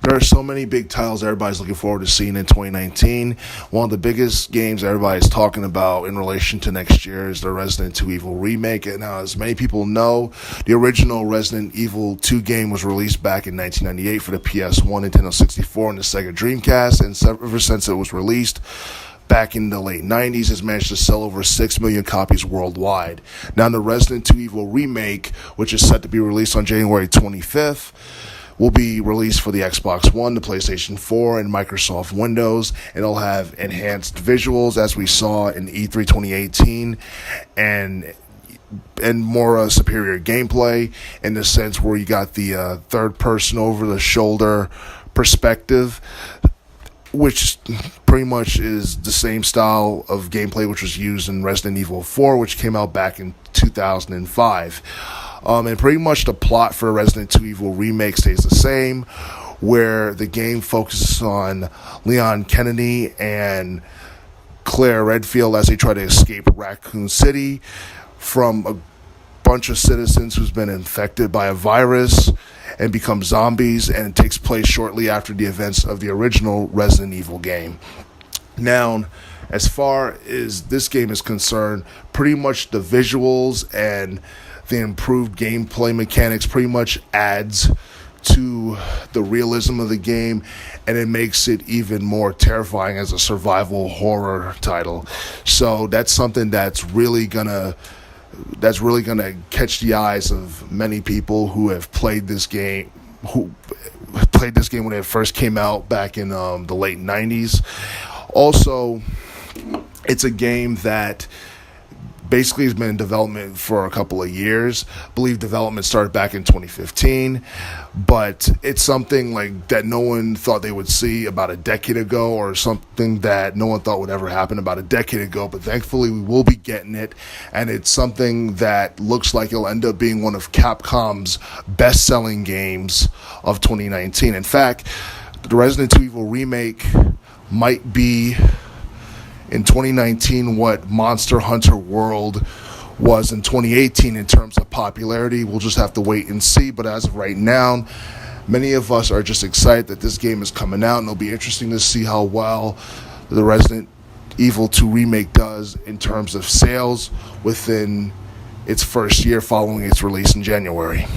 There are so many big titles everybody's looking forward to seeing in 2019. One of the biggest games everybody's talking about in relation to next year is the Resident Evil Remake. And as many people know, the original Resident Evil 2 game was released back in 1998 for the PS1, Nintendo 64, and the Sega Dreamcast. And ever since it was released, back in the late 90s, has managed to sell over 6 million copies worldwide. Now, the Resident Evil Remake, which is set to be released on January 25th, will be released for the Xbox One, the PlayStation 4, and Microsoft Windows. And it'll have enhanced visuals, as we saw in E3 2018, and more superior gameplay, in the sense where you got the third-person over-the-shoulder perspective, which pretty much is the same style of gameplay which was used in Resident Evil 4, which came out back in 2005. And pretty much the plot for Resident Evil Remake stays the same, where the game focuses on Leon Kennedy and Claire Redfield as they try to escape Raccoon City from a bunch of citizens who's been infected by a virus and become zombies, and it takes place shortly after the events of the original Resident Evil game. Now, as far as this game is concerned, pretty much the visuals and the improved gameplay mechanics pretty much adds to the realism of the game, and it makes it even more terrifying as a survival horror title. So that's something that's really gonna catch the eyes of many people who have played this game, when it first came out back in the late 90s. Also, it's a game that basically has been in development for a couple of years. I believe development started back in 2015, but it's something like that no one thought they would see about a decade ago, or something that no one thought would ever happen about a decade ago. But thankfully, we will be getting it, and it's something that looks like it'll end up being one of Capcom's best-selling games of 2019. In fact, the Resident Evil Remake might be, in 2019, what Monster Hunter World was in 2018 in terms of popularity. We'll just have to wait and see. But as of right now, many of us are just excited that this game is coming out, and it'll be interesting to see how well the Resident Evil 2 Remake does in terms of sales within its first year following its release in January.